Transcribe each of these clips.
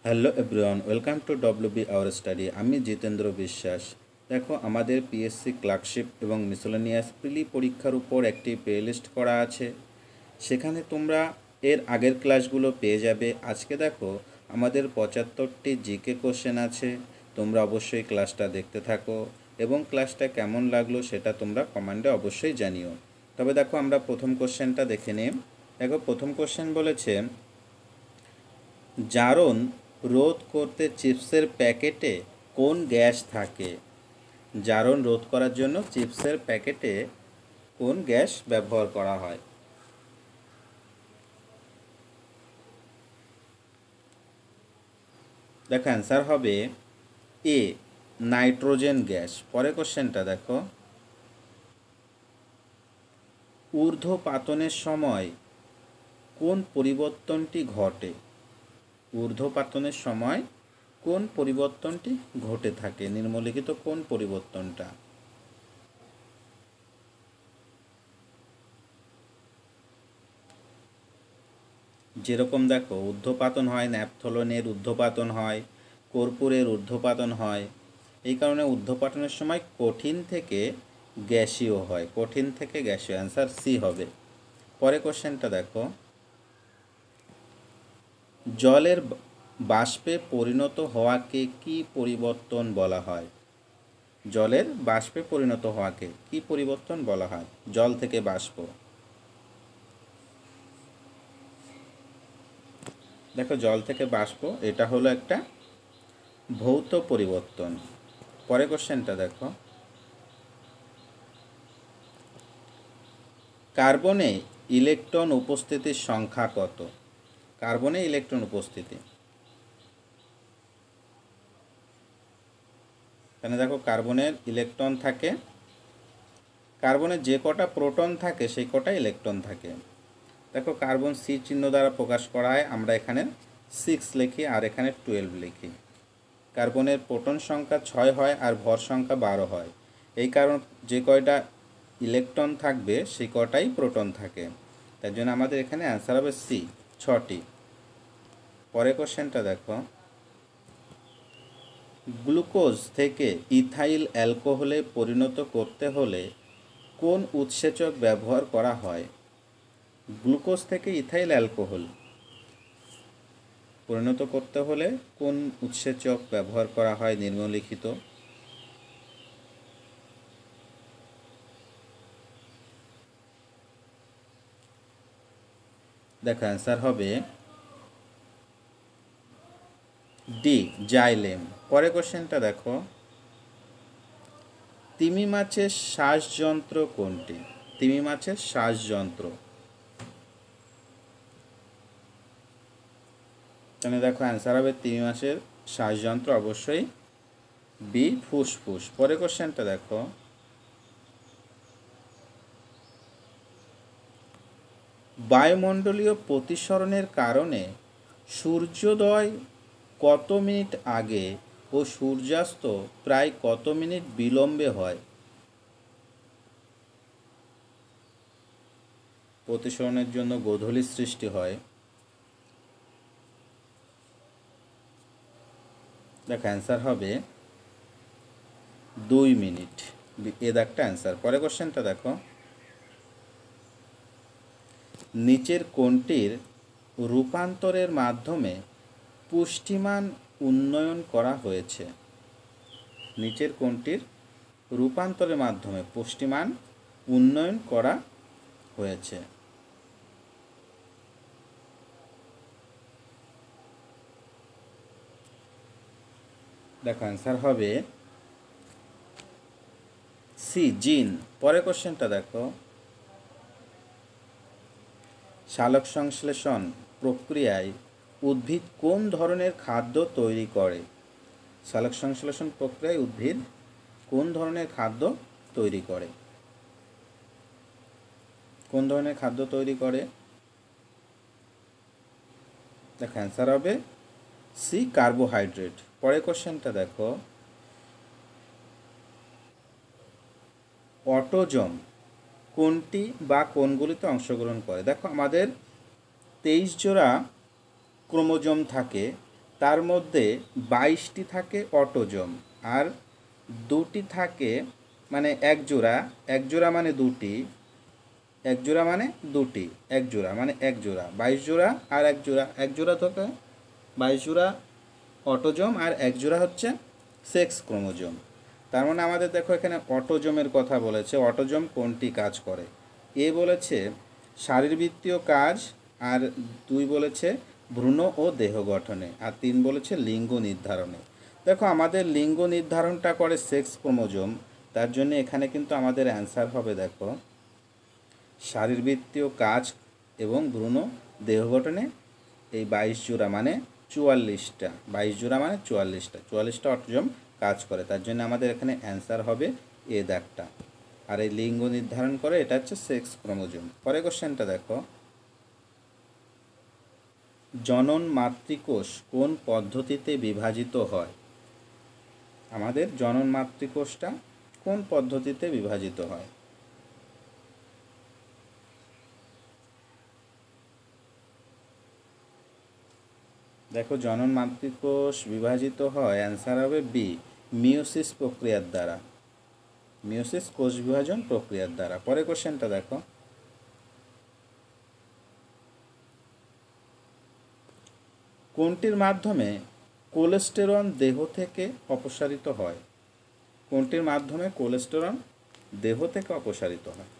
Hello everyone, welcome to WB our study. আমি জিতেন্দ্র বিশ্বাস। দেখো, আমাদের পিএসসি ক্লার্কশিপ এবং মিসেলেনিয়াস প্রিলি পরীক্ষার উপর একটি প্লেলিস্ট করা আছে। সেখানে তোমরা এর আগের ক্লাসগুলো পেয়ে যাবে। আজকে দেখো, আমাদের 75টি জিকে কোশ্চেন আছে। তোমরা অবশ্যই ক্লাসটা দেখতে থাকো এবং ক্লাসটা কেমন লাগলো সেটা তোমরা কমেন্টে অবশ্যই জানিও। তবে দেখো, আমরা প্রথম কোশ্চেনটা দেখে নিই। দেখো, প্রথম কোশ্চেন বলেছে, জারণ রোধ করতে চিপসের প্যাকেটে কোন গ্যাস থাকে? জারণ রোধ করার জন্য চিপসের প্যাকেটে কোন গ্যাস ব্যবহার করা হয়? দেখো, অ্যান্সার হবে এ, নাইট্রোজেন গ্যাস। পরের কোশ্চেনটা দেখো, ঊর্ধ্বপাতনের সময় কোন পরিবর্তনটি ঘটে? ঊর্ধ্বপাতনের সময় কোন পরিবর্তনটি ঘটে থাকে? নিম্নলিখিত কোন পরিবর্তনটা? যেরকম দেখো, ঊর্ধ্বপাতন হয়, ন্যাপথলনের ঊর্ধ্বপাতন হয়, কর্পূরের ঊর্ধ্বপাতন হয়। এই কারণে ঊর্ধ্বপাতনের সময় কঠিন থেকে গ্যাসীয় হয়। কঠিন থেকে গ্যাসীয়, অ্যান্সার সি হবে। পরে কোশ্চেনটা দেখো, জলের বাষ্পে পরিণত হওয়াকে কি পরিবর্তন বলা হয়? জলের বাষ্পে পরিণত হওয়াকে কি পরিবর্তন বলা হয়? জল থেকে বাষ্প। দেখো, জল থেকে বাষ্প, এটা হলো একটা ভৌত পরিবর্তন। পরে কোশ্চেনটা দেখো, কার্বনে ইলেকট্রন উপস্থিতির সংখ্যা কত? কার্বনে ইলেকট্রন উপস্থিতি, এখানে দেখো কার্বনের ইলেকট্রন থাকে, কার্বনের যে কটা প্রোটন থাকে সেই কটা ইলেকট্রন থাকে। দেখো, কার্বন সি চিহ্ন দ্বারা প্রকাশ করা হয়, আমরা এখানে 6 লিখি আর এখানে 12 লিখি। কার্বনের প্রোটন সংখ্যা 6 হয় আর ভর সংখ্যা 12 হয়। এই কারণ যে কয়টা ইলেকট্রন থাকবে সেই কটাই প্রোটন থাকে, তার জন্য আমাদের এখানে অ্যান্সার হবে সি, 6টি। পরে কোশ্চেনটা দেখো, গ্লুকোজ থেকে ইথাইল অ্যালকোহলে পরিণত করতে হলে কোন উৎসেচক ব্যবহার করা হয়? গ্লুকোজ থেকে ইথাইল অ্যালকোহল পরিণত করতে হলে কোন উৎসেচক ব্যবহার করা হয়? নিম্নলিখিত। দেখো, অ্যান্সার হবে ডি, জাইলেম। পরে কোশ্চেনটা দেখো, তিমি মাছের শ্বাসযন্ত্র কোনটি? তিমি মাছের শ্বাসযন্ত্র, তাহলে দেখো অ্যান্সার হবে তিমি মাছের শ্বাসযন্ত্র অবশ্যই বি, ফুসফুস। পরে কোশ্চেনটা দেখো, বায়ুমণ্ডলীয় প্রতিসরণের কারণে সূর্যোদয় কত মিনিট আগে ও সূর্যাস্ত প্রায় কত মিনিট বিলম্বে হয়? প্রতিসরণের জন্য গোধূলি সৃষ্টি হয়। দেখো, অ্যান্সার হবে 2 মিনিট। এ একটা অ্যান্সার। পরে কোশ্চেনটা দেখো, নিচের কোনটির রূপান্তরের মাধ্যমে পুষ্টিমান উন্নয়ন করা হয়েছে? নিচের কোনটির রূপান্তরের মাধ্যমে পুষ্টিমান উন্নয়ন করা হয়েছে? দেখো, অ্যান্সার হবে সি, জিন। পরে কোশ্চেনটা দেখো, সালোক সংশ্লেষণ প্রক্রিয়ায় উদ্ভিদ কোন ধরনের খাদ্য তৈরি করে? সালোক সংশ্লেষণ প্রক্রিয়ায় উদ্ভিদ কোন ধরনের খাদ্য তৈরি করে? কোন ধরনের খাদ্য তৈরি করে? দেখো, অ্যান্সার হবে সি, কার্বোহাইড্রেট। পরের কোশ্চেনটা দেখো, অটোজম কোনটি বা কোনগুলিতে অংশগ্রহণ করে? দেখো, আমাদের 23 জোড়া ক্রোমোজোম থাকে, তার মধ্যে 22টি থাকে অটোজম আর 2টি থাকে মানে এক জোড়া মানে দুটি, এক জোড়া মানে দুটি, এক জোড়া মানে এক জোড়া, 22 জোড়া আর এক জোড়া থাকে 22 জোড়া অটোজম আর এক জোড়া হচ্ছে সেক্স ক্রোমোজোম। তার মানে আমাদের দেখো এখানে অটোজমের কথা বলেছে, অটোজম কোনটি কাজ করে। এ বলেছে শারীরবৃত্তীয় কাজ, আর 2 বলেছে ভ্রূণ ও দেহ গঠনে, আর 3 বলেছে লিঙ্গ নির্ধারণে। দেখো আমাদের লিঙ্গ নির্ধারণটা করে সেক্স ক্রোমোজোম, তার জন্য এখানে কিন্তু আমাদের অ্যান্সার হবে দেখো শারীরবৃত্তীয় কাজ এবং ভ্রূণ দেহ গঠনে এই 22 জোড়া মানে 44টা, 22 জোড়া মানে 44টা অটোজম কাজ করে, তার জন্য আমাদের এখানে অ্যান্সার হবে এ দাগটা। আর এই লিঙ্গ নির্ধারণ করে এটা হচ্ছে সেক্স ক্রোমোজোম। পরের কোশ্চেনটা দেখো, জনন মাতৃকোষ কোন পদ্ধতিতে বিভাজিত হয়। আমাদের জনন মাতৃকোষটা কোন পদ্ধতিতে বিভাজিত হয়। দেখো জনন মাতৃকোষ বিভাজিত হয়, অ্যান্সার হবে বি, মিওসিস প্রক্রিয়ার দ্বারা, মিওসিস কোষ বিভাজন প্রক্রিয়ার দ্বারা। পরের কোশ্চেনটা দেখো, কোনটির মাধ্যমে কোলেস্টেরল দেহ থেকে অপসারিত হয়। কোনটির মাধ্যমে কোলেস্টেরল দেহ থেকে অপসারিত হয়।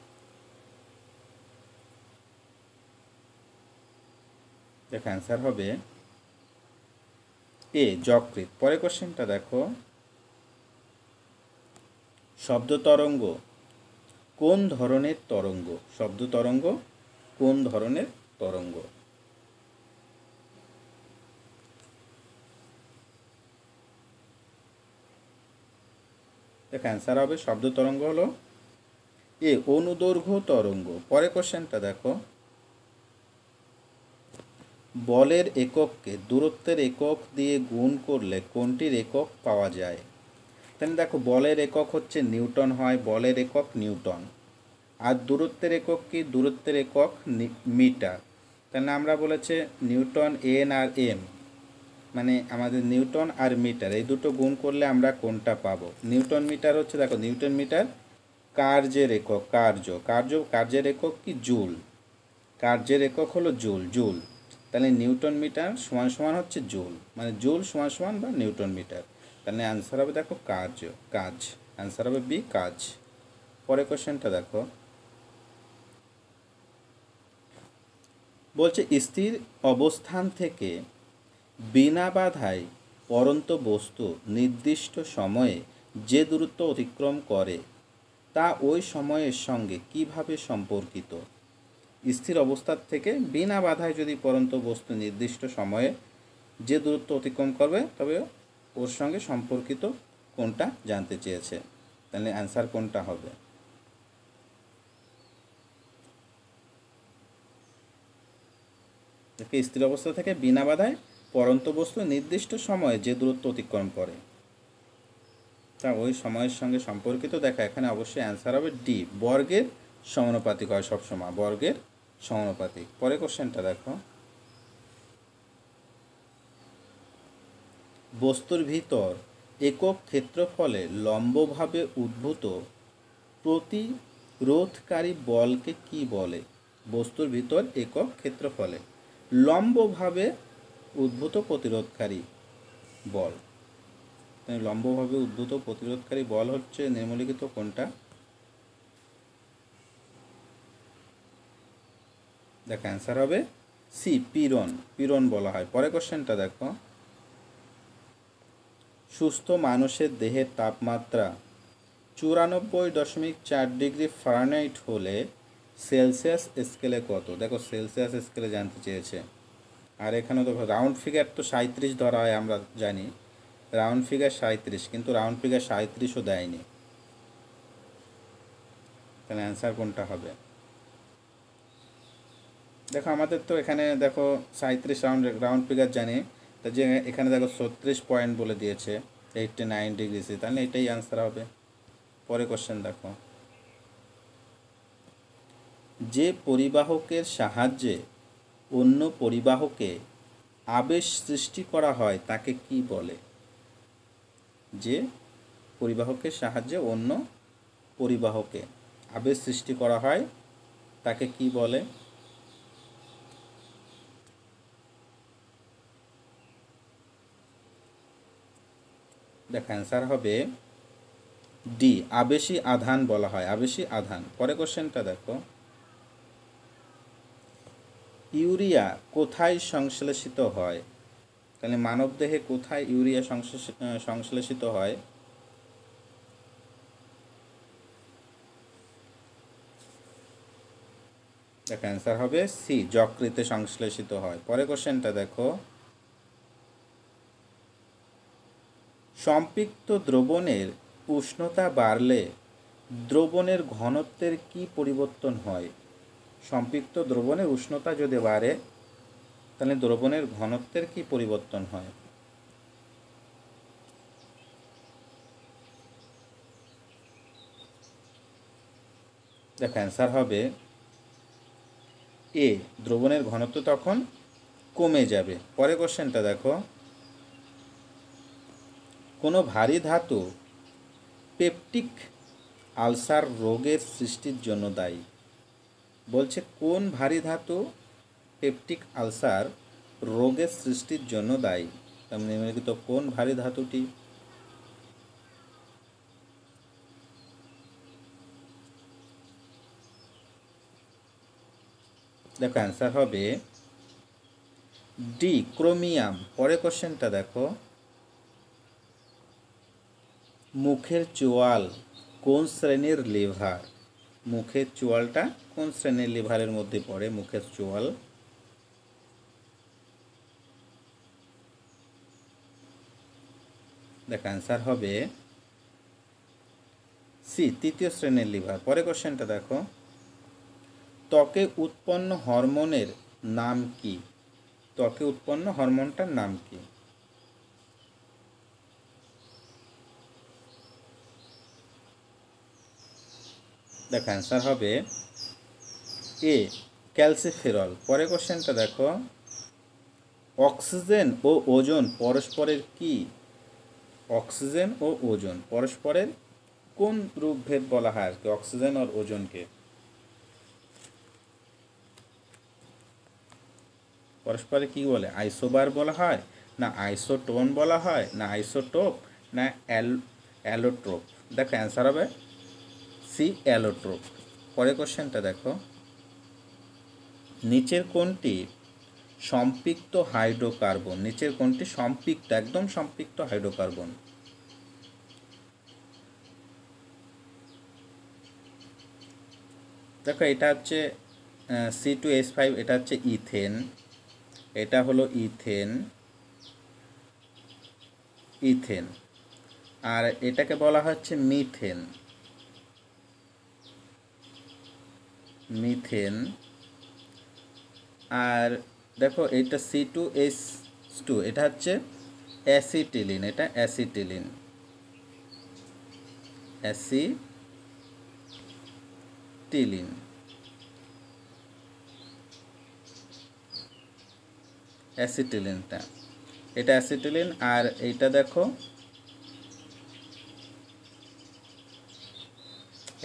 দেখো অ্যান্সার হবে এ, যকৃৎ। পরের কোশ্চেনটা দেখো, শব্দ তরঙ্গ কোন ধরনের তরঙ্গ। শব্দ তরঙ্গ কোন ধরনের তরঙ্গ। দেখো অ্যান্সার হবে শব্দ তরঙ্গ হলো এ, অনুদৈর্ঘ্য তরঙ্গ। পরের কোশ্চেনটা দেখো, বলের একককে দূরত্বের একক দিয়ে গুণ করলে কোনটির একক পাওয়া যায়। তাহলে দেখো বলের একক হচ্ছে নিউটন হয়, বলের একক নিউটন, আর দূরত্বের একক কি, দূরত্বের একক মিটার। তাহলে আমরা বলেছে নিউটন এন আর এম, মানে আমাদের নিউটন আর মিটার এই দুটো গুণ করলে আমরা কোনটা পাবো। নিউটন মিটার হচ্ছে দেখো নিউটন মিটার কার্যের একক, কার্যের একক কি জুল, কার্যের একক হলো জুল। তাহলে নিউটন মিটার সমান সমান হচ্ছে জুল, মানে জুল সমান সমান বা নিউটন মিটার। তাহলে অ্যান্সার হবে দেখো কাজ, অ্যান্সার হবে বি, কাজ। পরের কোশ্চেনটা দেখো, বলছে স্থির অবস্থান থেকে বিনা বাধায় পরন্ত বস্তু নির্দিষ্ট সময়ে যে দূরত্ব অতিক্রম করে তা ওই সময়ের সঙ্গে কিভাবে সম্পর্কিত। স্থির অবস্থার থেকে বিনা বাধায় যদি পরন্ত বস্তু নির্দিষ্ট সময়ে যে দূরত্ব অতিক্রম করবে তবে ওর সঙ্গে সম্পর্কিত কোনটা জানতে চেয়েছে। তাহলে অ্যান্সার কোনটা হবে। দেখে স্থির অবস্থা থেকে বিনা বাধায় পরন্ত বস্তু নির্দিষ্ট সময়ে যে দূরত্ব অতিক্রম করে তা ওই সময়ের সঙ্গে সম্পর্কিত। দেখা এখানে অবশ্যই অ্যান্সার হবে ডি, বর্গের সমানুপাতিক হয় সবসময়, বর্গের সমানুপাতিক। পরে কোশ্চেনটা দেখো, বস্তুর ভিতর একক ক্ষেত্রফলে লম্বভাবে উদ্ভূত প্রতিরোধকারী বলকে কি বলে। বস্তুর ভিতর একক ক্ষেত্রফলে লম্বভাবে উদ্ভূত প্রতিরোধকারী বল, লম্বভাবে উদ্ভূত প্রতিরোধকারী বল হচ্ছে নিম্নলিখিত কোনটা। দেখো অ্যান্সার হবে সি, পীড়ন বলা হয়। পরের কোশ্চেনটা দেখো, সুস্থ মানুষের দেহের তাপমাত্রা 94.4 ডিগ্রি ফারেনহাইট হলে সেলসিয়াস স্কেলে কত। দেখো সেলসিয়াস স্কেলে জানতে চেয়েছে, আর এখানে দেখো রাউন্ড ফিগার তো 37 ধরা হয়, আমরা জানি রাউন্ড ফিগার 37, কিন্তু রাউন্ড ফিগার 37ও দেয়নি। তাহলে অ্যান্সার কোনটা হবে। দেখো আমাদের তো এখানে দেখো 37 রাউন্ড ফিগার জানি, তা যে এখানে দেখো 36 পয়েন্ট বলে দিয়েছে 89 ডিগ্রি সি, তাহলে এটাই অ্যান্সার হবে। পরে কোশ্চেন দেখো, যে পরিবাহকের সাহায্যে অন্য পরিবাহকে আবেশ সৃষ্টি করা হয় তাকে কি বলে? যে পরিবাহকের সাহায্যে অন্য পরিবাহকে আবেশ সৃষ্টি করা হয় তাকে কি বলে? দেখ অ্যান্সার হবে ডি, আবেশী আধান বলা হয়, আবেশী আধান। পরে কোশ্চেনটা দেখো, ইউরিয়া কোথায় সংশ্লেষিত হয়? তাহলে মানবদেহে কোথায় ইউরিয়া সংশ্লেষিত হয়? দেখ অ্যান্সার হবে সি, যকৃতে সংশ্লেষিত হয়। পরে কোশ্চেনটা দেখো, সম্পৃক্ত দ্রবণের উষ্ণতা বাড়লে দ্রবণের ঘনত্বের কি পরিবর্তন হয়? সম্পৃক্ত দ্রবণের উষ্ণতা যদি বাড়ে তাহলে দ্রবণের ঘনত্বের কি পরিবর্তন হয়? দেখো অ্যান্সার হবে এ, দ্রবণের ঘনত্ব তখন কমে যাবে। পরে কোশ্চেনটা দেখো, কোনো ভারী ধাতু পেপটিক আলসার রোগের সৃষ্টির জন্য দায়ী। বলছে কোন ভারী ধাতু পেপটিক আলসার রোগের সৃষ্টির জন্য দায়ী? নিম্নলিখিত কোন ভারী ধাতুটি? দেখো অ্যান্সার হবে ডি, ক্রোমিয়াম। পরে কোশ্চেনটা দেখো, মুখের চোয়াল কোন শ্রেণীর লিভার? মুখের চোয়ালটা কোন শ্রেণীর লিভারের মধ্যে পড়ে? মুখের চোয়াল। দেখ অ্যান্সার হবে সি, তৃতীয় শ্রেণীর লিভার। পরে কোশ্চেনটা দেখো, ত্বকে উৎপন্ন হরমোনের নাম কি? ত্বকে উৎপন্ন হরমোনটার নাম কি? দেখো অ্যান্সার হবে এ, ক্যালসিফেরল। পরে কোশ্চেনটা দেখো, অক্সিজেন ও ওজোন পরস্পরের কি? অক্সিজেন ও ওজোন পরস্পরের কোন রূপভেদ বলা হয় আর কি অক্সিজেন আর ওজোনকে? পরস্পরে কি বলে? আইসোবার বলা হয়, না আইসোটোন বলা হয়, না আইসোটোপ, না অ্যালোট্রোপ? দেখো অ্যান্সার হবে সি, অ্যালোট্রোপ। পরে কোশ্চেনটা দেখো, নিচের কোনটি সম্পৃক্ত হাইড্রোকার্বন? নিচের কোনটি সম্পৃক্ত, একদম সম্পৃক্ত হাইড্রোকার্বন? দেখো এটা হচ্ছে C2H5, এটা হচ্ছে ইথেন, এটা হলো ইথেন, ইথেন। আর এটাকে বলা হচ্ছে মিথেন, মিথেন। আর দেখো এটা C2H2, এটা হচ্ছে অ্যাসিটিলিন, এটা অ্যাসিটিলিন, অ্যাসিটিলিন, অ্যাসিটিলিনটা, এটা অ্যাসিটিলিন। আর এইটা দেখো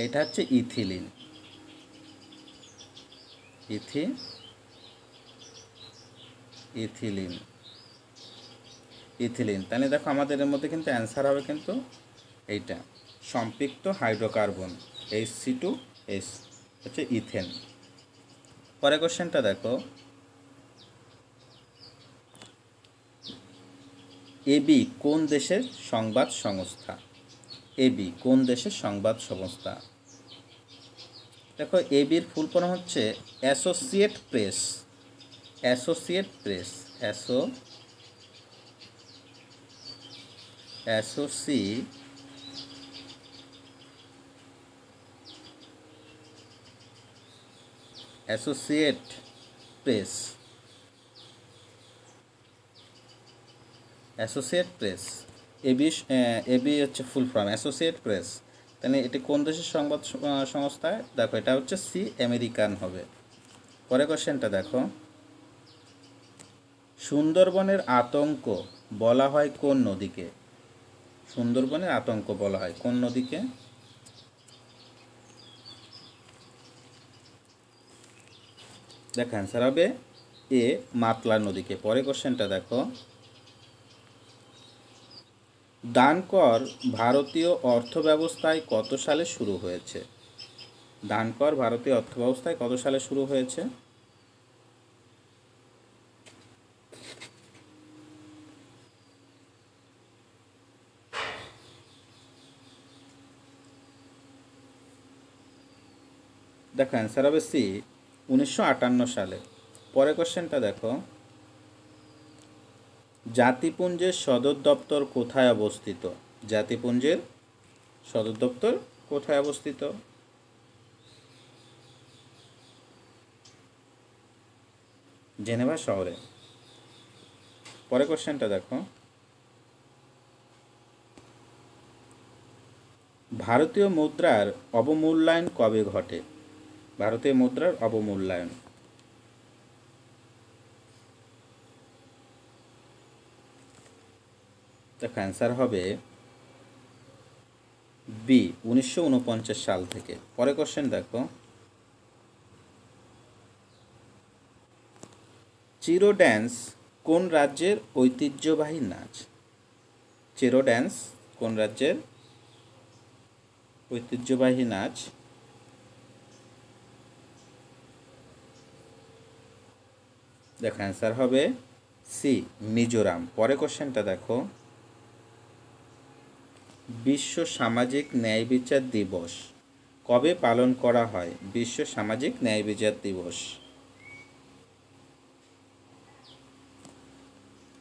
এটা হচ্ছে ইথিলিন, ইথিলিন, ইথিলিন। তাহলে দেখো আমাদের এর মধ্যে কিন্তু অ্যান্সার হবে কিন্তু এইটা, সম্পৃক্ত হাইড্রোকার্বন H2S হচ্ছে ইথেন। পরে কোশ্চেনটা দেখো, এবি কোন দেশের সংবাদ সংস্থা? এবি কোন দেশের সংবাদ সংস্থা? দেখো এবির ফুল ফর্ম হচ্ছে associate press, associate press, associate press, associate press. AB হচ্ছে ফুল ফর্ম অ্যাসোসিয়েট প্রেস। তাহলে এটি কোন দেশের সংবাদ সংস্থা? দেখো এটা হচ্ছে সি, আমেরিকান হবে। পরে কোশ্চেনটা দেখো, সুন্দরবনের আতঙ্ক বলা হয় কোন নদীকে? সুন্দরবনের আতঙ্ক বলা হয় কোন নদীকে? দেখো অ্যান্সার হবে এ মাতলা নদীকে। পরে কোশ্চেনটা দেখো, দান কর ভারতীয় অর্থব্যবস্থায় কত সালে শুরু হয়েছে? দান কর ভারতীয় অর্থব্যবস্থায় কত সালে শুরু হয়েছে? দেখো অ্যান্সার হবে সি 1958 সালে। পরে কোশ্চেনটা দেখো, জাতিপুঞ্জের সদর দপ্তর কোথায় অবস্থিত? জাতিপুঞ্জের সদর দপ্তর কোথায় অবস্থিত? জেনেভা শহরে। পরে কোশ্চেনটা দেখো, ভারতীয় মুদ্রার অবমূল্যায়ন কবে ঘটে? ভারতীয় মুদ্রার অবমূল্যায়ন। দেখো অ্যান্সার হবে বি 1949 সাল থেকে। পরে কোশ্চেন দেখো, চিরো ড্যান্স কোন রাজ্যের ঐতিহ্যবাহী নাচ? চিরো ড্যান্স কোন রাজ্যের ঐতিহ্যবাহী নাচ? দেখো অ্যান্সার হবে সি মিজোরাম। পরে কোশ্চেনটা দেখো, বিশ্ব সামাজিক ন্যায় বিচার দিবস কবে পালন করা হয়? বিশ্ব সামাজিক ন্যায় বিচার দিবস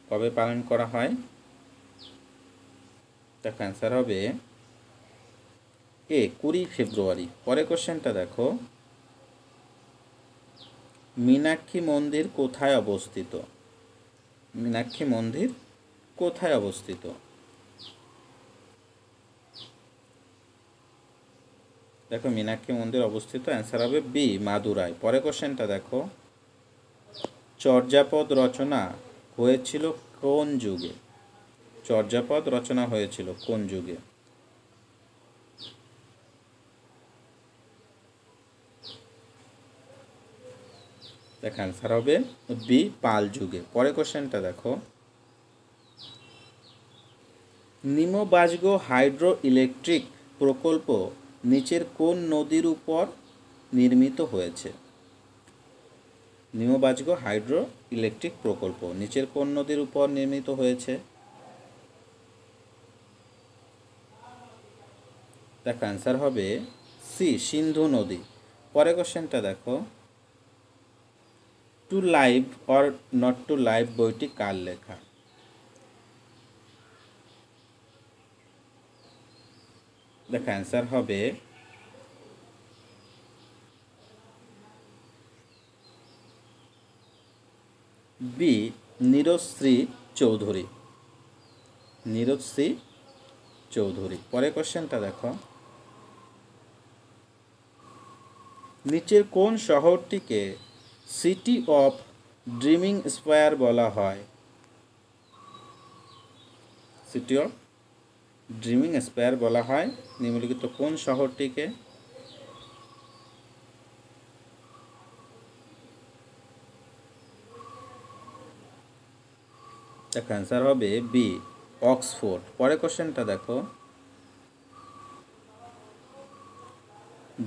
কবে পালন করা হয়? দেখো অ্যান্সার হবে এ 20 ফেব্রুয়ারি। পরে কোশ্চেনটা দেখো, মীনাক্ষী মন্দির কোথায় অবস্থিত? মীনাক্ষী মন্দির কোথায় অবস্থিত? দেখো মীনাক্ষী মন্দির অবস্থিত, অ্যান্সার হবে বি মাদুরাই। পরে কোশ্চেনটা দেখো, চর্যাপদ রচনা হয়েছিল কোন যুগে? চর্যাপদ রচনা হয়েছিল কোন যুগে? দেখো অ্যান্সার হবে বি পাল যুগে। পরে কোশ্চেনটা দেখো, নিমবাজগো হাইড্রো ইলেকট্রিক প্রকল্প নিচের কোন নদীর উপর নির্মিত হয়েছে? নিমবাজগো হাইড্রো ইলেকট্রিক প্রকল্প নিচের কোন নদীর উপর নির্মিত হয়েছে? দেখো অ্যান্সার হবে সি সিন্ধু নদী। পরে কোশ্চেনটা দেখো, two live or not to live বইটি কার লেখা? দেখো অ্যান্সার হবে বি নীরজশ্রী চৌধুরী। নীরজশ্রী চৌধুরী। পরে কোশ্চেনটা দেখো, নিচের কোন শহরটিকে সিটি অফ ড্রিমিং স্কোয়ার বলা হয়? সিটি অফ ড্রিমিং স্কোয়ার বলা হয় নিম্নলিখিত কোন শহরটিকে? দেখো অ্যান্সার হবে বি অক্সফোর্ড। পরে কোশ্চেনটা দেখো,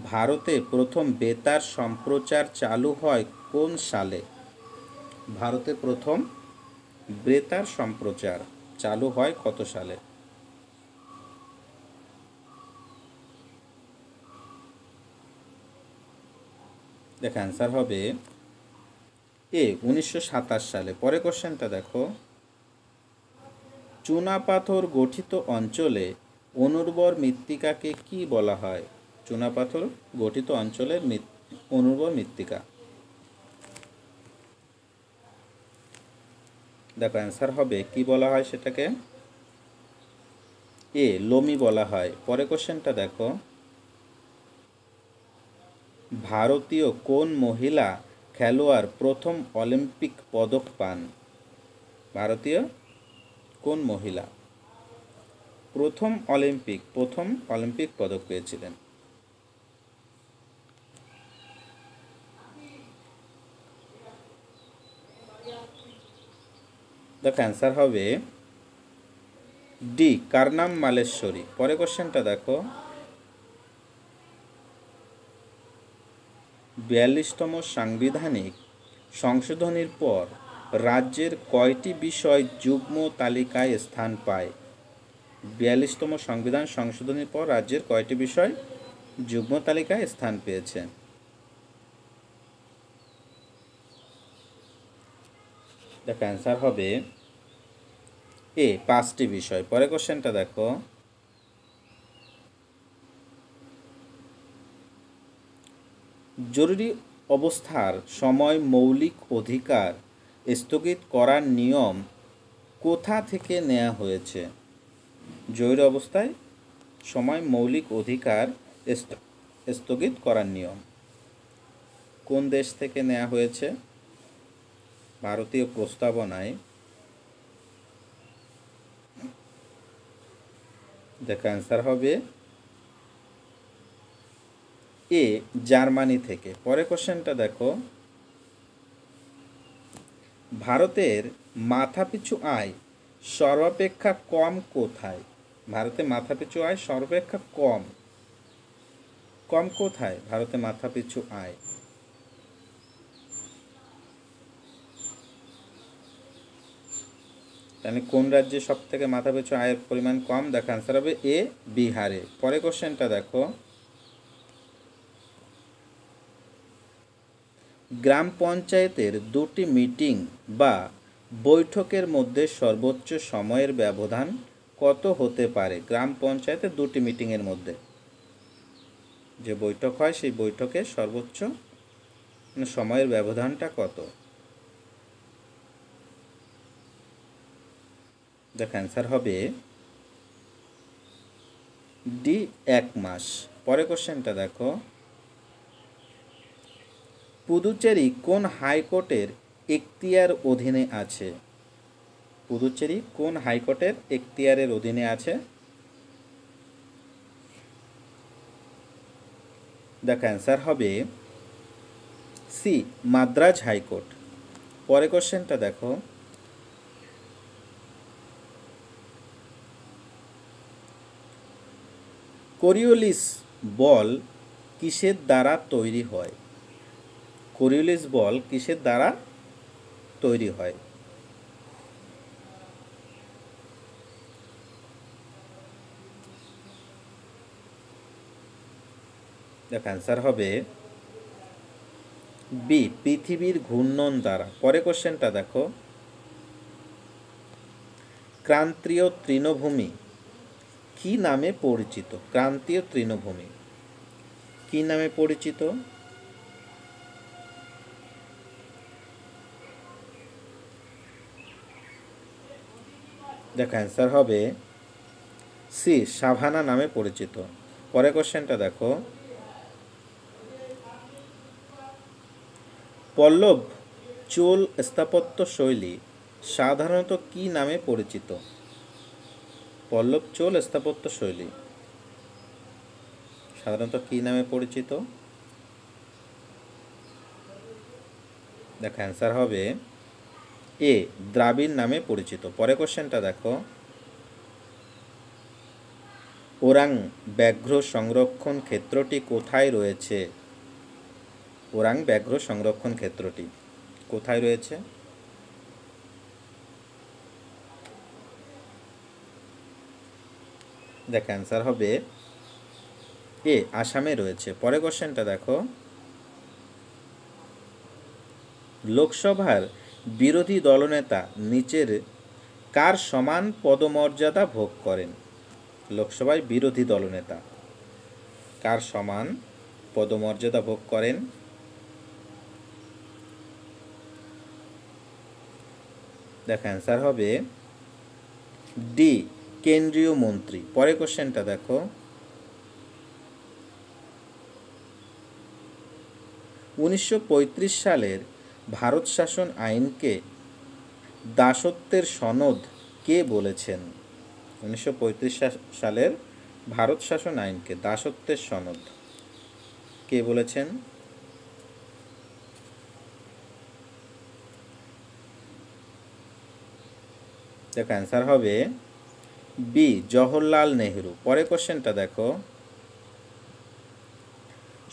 ভারতে প্রথম বেতার সম্প্রচার চালু হয় কোন সালে? ভারতে প্রথম বেতার সম্প্রচার চালু হয় কত সালে? দেখো অ্যান্সার হবে এ 1927 সালে। পরে কোশ্চেনটা দেখো, চুনাপাথর গঠিত অঞ্চলে অনুর্বর মৃত্তিকাকে কি বলা হয়? চুনাপাথর গঠিত অঞ্চলের অনুর্বর মৃত্তিকা। দেখো অ্যান্সার হবে কি বলা হয় সেটাকে? এ লোমি বলা হয়। পরে কোশ্চেনটা দেখো, ভারতীয় কোন মহিলা খেলোয়াড় প্রথম অলিম্পিক পদক পান? ভারতীয় কোন মহিলা প্রথম অলিম্পিক পদক পেয়েছিলেন? দেখো অ্যান্সার হবে ডি, কারনাম মালেশ্বরী। পরে কোশ্চেনটা দেখো, 42তম সাংবিধানিক সংশোধনীর পর রাজ্যের কয়টি বিষয় যুগ্ম তালিকায় স্থান পায়? 42তম সংবিধান সংশোধনীর পর রাজ্যের কয়টি বিষয় যুগ্ম তালিকায় স্থান পেয়েছে? দেখো অ্যান্সার হবে এ, 5টি বিষয়। পরে কোশ্চেনটা দেখো, জরুরি অবস্থার সময় মৌলিক অধিকার স্থগিত করার নিয়ম কোথা থেকে নেওয়া হয়েছে? জরুরি অবস্থায় সময় মৌলিক অধিকার স্থগিত করার নিয়ম কোন দেশ থেকে নেওয়া হয়েছে? ভারতীয় প্রস্তাবনায়। দেখো অ্যান্সার হবে এ, জার্মানি থেকে। পরে কোশ্চেনটা দেখো, ভারতের মাথাপিছু আয় সর্বাপেক্ষা কম কোথায়? ভারতে মাথাপিছু আয় সর্বাপেক্ষা কম কোথায়? ভারতে মাথাপিছু আয় তাহলে কোন রাজ্যে সব থেকে মাথাপিছু আয়ের পরিমাণ কম? দেখো অ্যান্সার হবে এ, বিহারে। পরে কোশ্চেনটা দেখো, গ্রাম পঞ্চায়েতের 2টি মিটিং বা বৈঠকের মধ্যে সর্বোচ্চ সময়ের ব্যবধান কত হতে পারে? গ্রাম পঞ্চায়েতের 2টি মিটিংয়ের মধ্যে যে বৈঠক হয় সেই বৈঠকের সর্বোচ্চ সময়ের ব্যবধানটা কত? দেখো অ্যান্সার হবে ডি, 1 মাস। পরে কোশ্চেনটা দেখো, পুদুচেরি কোন হাইকোর্টের এখতিয়ার অধীনে আছে? পুদুচেরি কোন হাইকোর্টের এখতিয়ারের অধীনে আছে? দেখো অ্যান্সার হবে সি, মাদ্রাজ হাইকোর্ট। পরে কোশ্চেনটা দেখো, কোরিওলিস বল কিসের দ্বারা তৈরি হয়? কোরিওলিস বল কিসের দ্বারা তৈরি হয়? দেখো অ্যান্সার হবে বি, পৃথিবীর ঘূর্ণন দ্বারা। পরে কোশ্চেনটা দেখো, ক্রান্তীয় তৃণভূমি কি নামে পরিচিত? ক্রান্তীয় তৃণভূমি কি নামে পরিচিত? দেখো অ্যান্সার হবে সি, সাভানা নামে পরিচিত। পরে কোশ্চেনটা দেখো, পল্লব চোল স্থাপত্য শৈলী সাধারণত কি নামে পরিচিত? পল্লব চোল স্থাপত্য শৈলী সাধারণত কি নামে পরিচিত? দেখো অ্যান্সার হবে এ, দ্রাবিড় নামে পরিচিত। পরে কোশ্চেনটা দেখো, ওরাং ব্যাঘ্র সংরক্ষণ ক্ষেত্রটি কোথায় রয়েছে? ওরাং ব্যাঘ্র সংরক্ষণ ক্ষেত্রটি কোথায় রয়েছে? দেখ অ্যান্সার হবে এ, আসামে রয়েছে। পরে কোশ্চেনটা দেখো, লোকসভার বিরোধী দলনেতা নিচের কার সমান পদমর্যাদা ভোগ করেন? লোকসভায় বিরোধী দলনেতা কার সমান পদমর্যাদা ভোগ করেন? দেখো অ্যান্সার হবে ডি, কেন্দ্রীয় মন্ত্রী। পরে কোশ্চেনটা দেখো, 1935 সালের ভারত শাসন আইনকে দাসত্বের সনদ কে বলেছেন? 1935 সালের ভারত শাসন আইনকে দাসত্বের সনদ কে বলেছেন? দেখো অ্যান্সার হবে বি, জওহরলাল নেহরু। পরে কোশ্চেনটা দেখো,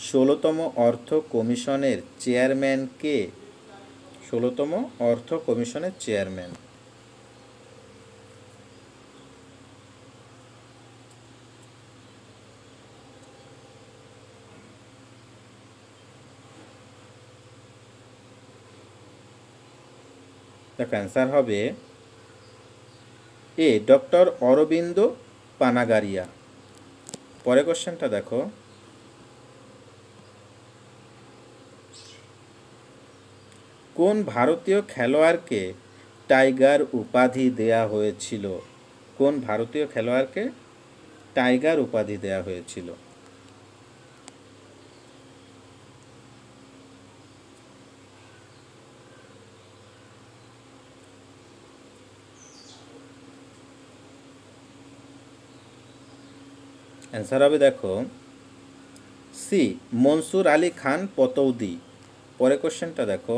16তম অর্থ কমিশনের চেয়ারম্যান কে? 16তম অর্থ কমিশনের চেয়ারম্যান। দেখো অ্যান্সার হবে এ, ডক্টর অরবিন্দ পানাগারিয়া। পরে কোশ্চেনটা দেখো, কোন ভারতীয় খেলোয়াড়কে টাইগার উপাধি দেয়া হয়েছিল? কোন ভারতীয় খেলোয়াড়কে টাইগার উপাধি দেয়া হয়েছিল? অ্যান্সার হবে দেখো সি, মনসুর আলী খান পতৌদি। পরে কোশ্চেনটা দেখো,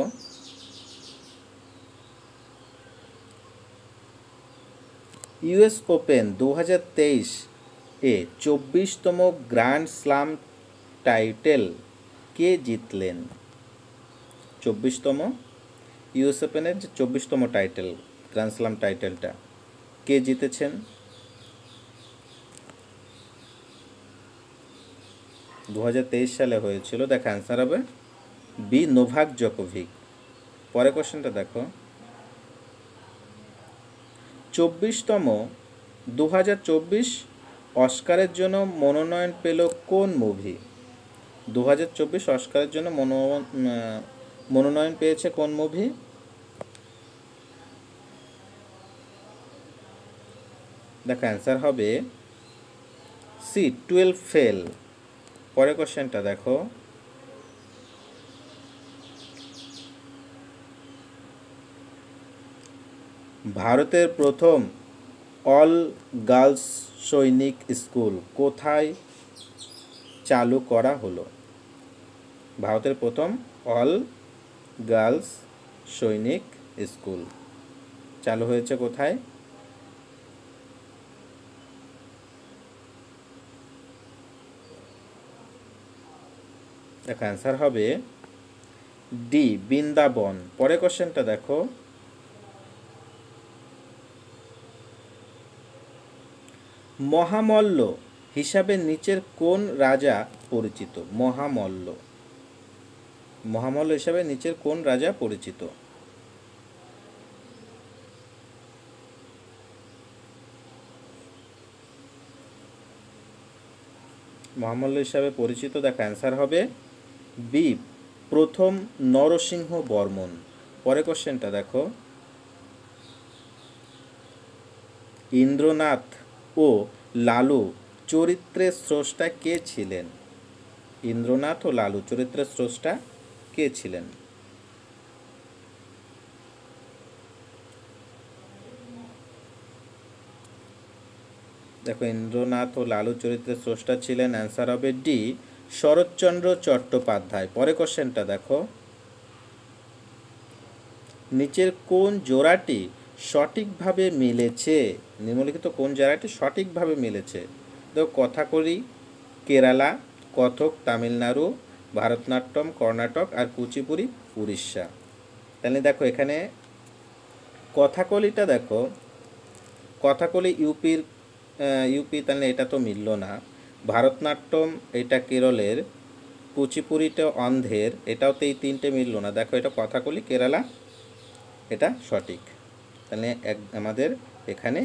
ইউএস ওপেন 2023 এ 24তম গ্র্যান্ড স্লাম টাইটেল কে জিতলেন? 24তম ইউএস ওপেনের যে 24তম টাইটেল, গ্র্যান্ড স্লাম টাইটেলটা কে জিতেছেন? 2023 সালে হয়েছিল। দেখো অ্যান্সার হবে বি, নোভাক জোকোভিক। পরে কোশ্চেনটা দেখো, 24তম 2024 অস্কারের জন্য মনোনয়ন পেল কোন মুভি? 2024 অস্কারের জন্য মনোনয়ন পেয়েছে কোন মুভি? দেখো অ্যান্সার হবে সি, 12 ফেল। পরে কোশ্চেনটা দেখো, ভারতের প্রথম অল গার্লস সৈনিক স্কুল কোথায় চালু করা হলো? ভারতের প্রথম অল গার্লস সৈনিক স্কুল চালু হয়েছে কোথায়? দেখো অ্যান্সার হবে ডি, বৃন্দাবন। পরে কোশ্চেনটা দেখো, মহামল্ল হিসাবে নিচের কোন রাজা পরিচিত? মহামল্ল, মহামল্ল হিসাবে নিচের কোন রাজা পরিচিত? মহামল্ল হিসাবে পরিচিত। দেখো অ্যান্সার হবে বি, প্রথম নরসিংহ বর্মন। পরে কোশ্চেনটা দেখো, ইন্দ্রনাথ ও লালু চরিত্রের স্রষ্টা কে ছিলেন? ইন্দ্রনাথ ও লালু চরিত্রের স্রষ্টা কে ছিলেন? দেখো ইন্দ্রনাথ ও লালু চরিত্রের স্রষ্টা ছিলেন, অ্যান্সার হবে ডি, শরৎচন্দ্র চট্টোপাধ্যায়। পরে কোশ্চেনটা দেখো, নিচের কোন জোড়াটি সঠিকভাবে মিলেছে? নিম্নলিখিত কোন জোড়াটি সঠিকভাবে মিলেছে? দেখো কথাকলি কেরালা, কথক তামিলনাড়ু, ভারতনাট্যম কর্ণাটক আর কুচিপুড়ি উড়িষ্যা। তাহলে দেখো এখানে কথাকলিটা দেখো, কথাকলি ইউপি, তাহলে এটা তো মিলল না। ভারতনাট্যম এটা কেরলের, কুচিপুড়িটা অন্ধ্রের, এটাও তো এই তিনটে মিলল না। দেখো এটা কথাকলি কেরালা, এটা সঠিক। তাহলে আমাদের এখানে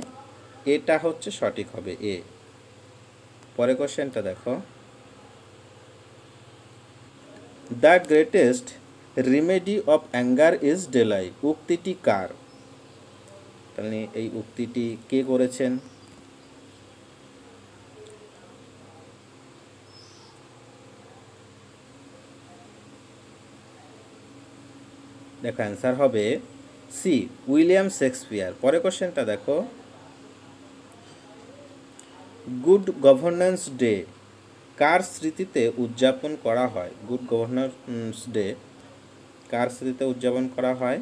এটা হচ্ছে সঠিক হবে এ। পরে কোশ্চেনটা দেখো, the greatest remedy of anger is delay উক্তিটি কার? তাহলে এই উক্তিটি কে করেছেন? দেখো অ্যান্সার হবে সি উইলিয়াম শেক্সপিয়ার। পরে কোশ্চেনটা দেখো, গুড গভর্নেন্স ডে কার স্মৃতিতে উদযাপন করা হয়? গুড গভর্নেন্স ডে কার স্মৃতিতে উদযাপন করা হয়?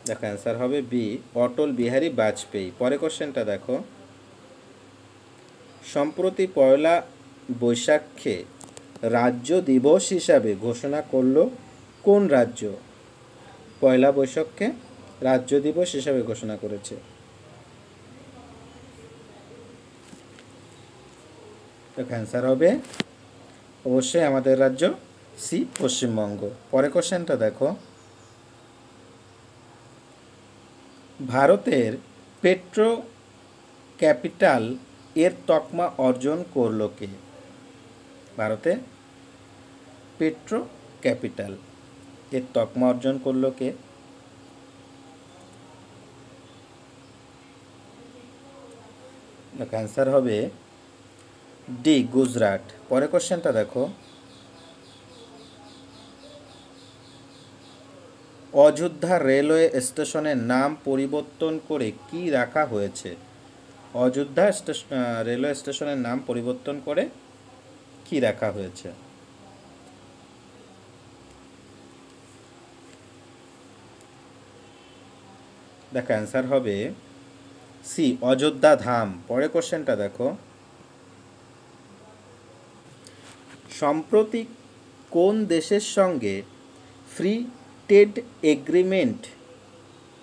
দেখো অ্যান্সার হবে বি অটল বিহারী বাজপেয়ী। পরে কোশ্চেনটা দেখো, সম্প্রতি পয়লা বৈশাখে রাজ্য দিবস হিসাবে ঘোষণা করলো কোন রাজ্য? পয়লা বৈশাখকে রাজ্য দিবস হিসাবে ঘোষণা করেছে। তো অ্যান্সার হবে অবশ্যই আমাদের রাজ্য সি পশ্চিমবঙ্গ। পরে কোশ্চেনটা দেখো, ভারতের পেট্রো ক্যাপিটাল এর তকমা অর্জন করল কে? ভারতে পেট্রো ক্যাপিটাল এর তকমা অর্জন করলো কে? অ্যান্সার হবে ডি গুজরাট। পরে কোশ্চেনটা দেখো, অযোধ্যা রেলওয়ে স্টেশনের নাম পরিবর্তন করে কি রাখা হয়েছে? অযোধ্যা রেলওয়ে স্টেশনের নাম পরিবর্তন করে কি রাখা হয়েছে? দেখো অ্যান্সার হবে সি অযোধ্যা ধাম। পরে কোশ্চেনটা দেখো, সম্প্রতি কোন দেশের সঙ্গে ফ্রি ট্রেড এগ্রিমেন্ট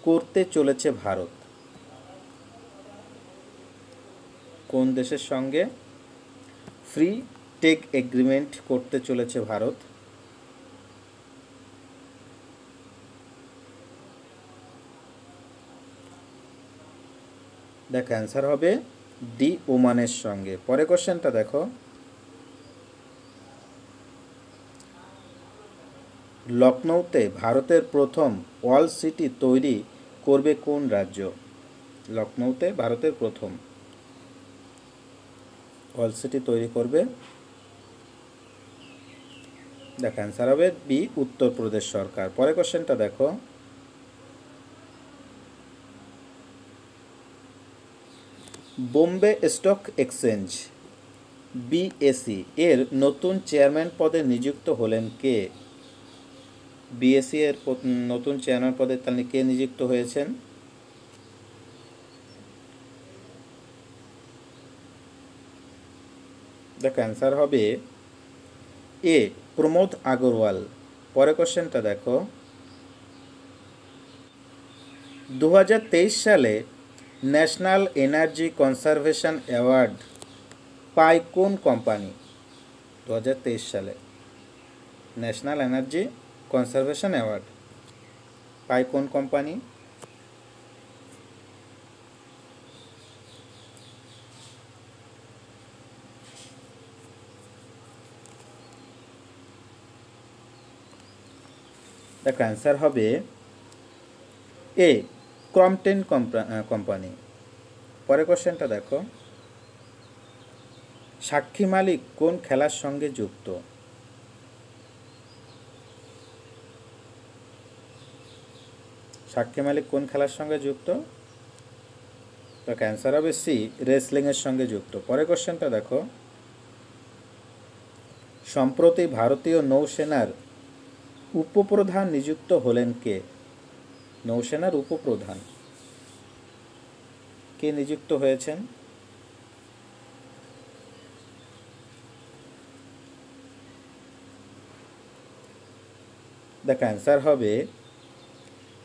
করতে চলেছে ভারত? কোন দেশের সঙ্গে ফ্রি ট্রেড এগ্রিমেন্ট করতে চলেছে ভারত? দেখো অ্যান্সার হবে ডি ওমানের সঙ্গে। পরে কোশ্চেনটা দেখো, লখনৌতে ভারতের প্রথম ওয়াল সিটি তৈরি করবে কোন রাজ্য? লখনৌতে ভারতের প্রথম ওয়াল সিটি তৈরি করবে, দেখো অ্যান্সার হবে বি উত্তরপ্রদেশ সরকার। পরে কোশ্চেনটা দেখো, বোম্বে স্টক এক্সচেঞ্জ বিএসই এর নতুন চেয়ারম্যান পদে নিযুক্ত হলেন কে? বিএসই এর নতুন চেয়ারম্যান পদে তাহলে কে নিযুক্ত হয়েছেন? দেখো অ্যান্সার হবে এ প্রমোদ আগরওয়াল। পরে কোশ্চেনটা দেখো, 2023 সালে ন্যাশনাল এনার্জি কনজারভেশন অ্যাওয়ার্ড পায় কোন কোম্পানি? 2023 সালে ন্যাশনাল এনার্জি কনজারভেশন অ্যাওয়ার্ড পায় কোন কোম্পানি? দেখো অ্যান্সার হবে এ ক্রম্পটন কোম্পানি। পরে কোশ্চেনটা দেখো, সাক্ষী মালিক কোন খেলার সঙ্গে যুক্ত? সাক্ষী মালিক কোন খেলার সঙ্গে যুক্ত? তো অ্যান্সার হবে সি রেসলিংয়ের সঙ্গে যুক্ত। পরে কোশ্চেনটা দেখো, সম্প্রতি ভারতীয় নৌসেনার উপপ্রধান নিযুক্ত হলেন কে? নৌসেনার উপপ্রধান কে নিযুক্ত হয়েছেন? দেখো অ্যান্সার হবে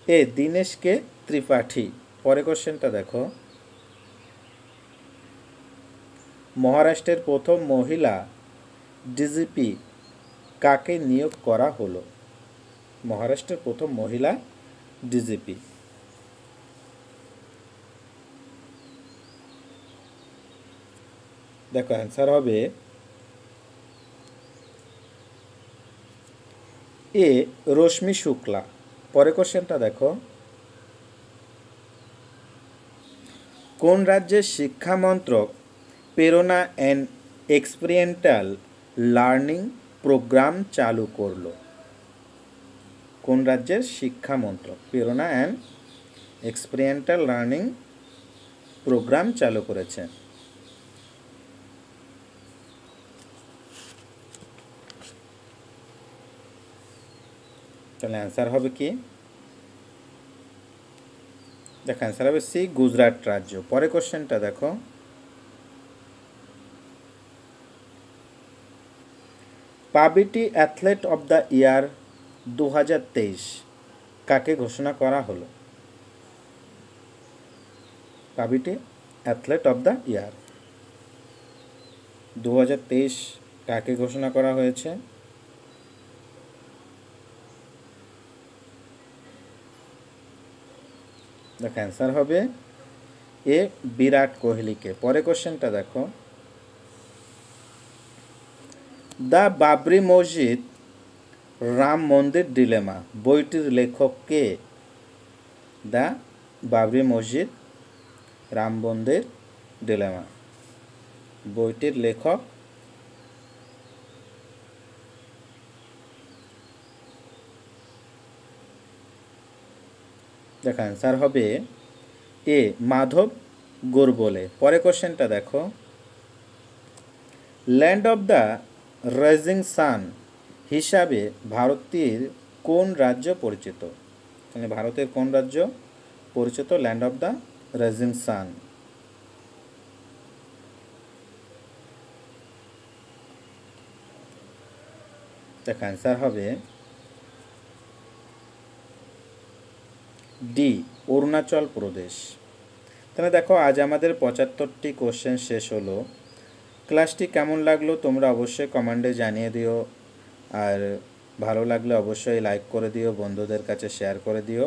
এ দীনেশ কে ত্রিপাঠী। পরে কোশ্চেনটা দেখো, মহারাষ্ট্রের প্রথম মহিলা ডিজিপি কাকে নিয়োগ করা হলো? মহারাষ্ট্রের প্রথম মহিলা ডিজিপি। দেখো অ্যান্সার হবে এ রশ্মি শুক্লা। পরে কোশ্চেনটা দেখো, কোন রাজ্যের শিক্ষা মন্ত্রক প্রেরণা অ্যান্ড এক্সপেরিয়েন্টাল লার্নিং প্রোগ্রাম চালু করলো? কোন রাজ্যের শিক্ষা মন্ত্রক প্রেরণা অ্যান্ড এক্সপেরিয়েন্টাল লার্নিং প্রোগ্রাম চালু করেছে? তাহলে অ্যান্সার হবে কি? দেখো অ্যান্সার হবে সি, গুজরাট রাজ্য। পরে কোশ্চেনটা দেখো, পাবিটি অ্যাথলেট অব দ্য ইয়ার 2023 কাকে ঘোষণা করা হলো? পাবিটি অ্যাথলেট অব দ্য ইয়ার 2023 কাকে ঘোষণা করা হয়েছে? দেখো অ্যান্সার হবে এ, বিরাট কোহলিকে। পরে কোশ্চেনটা দেখো, দ্য বাবরি মসজিদ রাম মন্দির ডিলেমা বইটির লেখক কে? দ্য বাবরি মসজিদ রাম মন্দির ডিলেমা বইটির লেখক দেখো অ্যান্সার হবে এ, মাধব গোরবোলে। পরে কোশ্চেনটা দেখো, land of the rising sun হিসাবে ভারতের কোন রাজ্য পরিচিত? মানে ভারতের কোন রাজ্য পরিচিত land of the rising sun? দেখো অ্যান্সার হবে ডি, অরুণাচল প্রদেশ। তাহলে দেখো আজ আমাদের 75টি কোশ্চেন শেষ হলো। ক্লাসটি কেমন লাগলো তোমরা অবশ্যই কমেন্টে জানিয়ে দিও, আর ভালো লাগলে অবশ্যই লাইক করে দিও, বন্ধুদের কাছে শেয়ার করে দিও,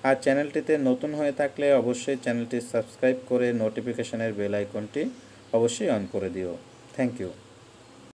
আর চ্যানেলটিতে নতুন হয়ে থাকলে অবশ্যই চ্যানেলটি সাবস্ক্রাইব করে নোটিফিকেশনের বেল আইকনটি অবশ্যই অন করে দিও। Thank you.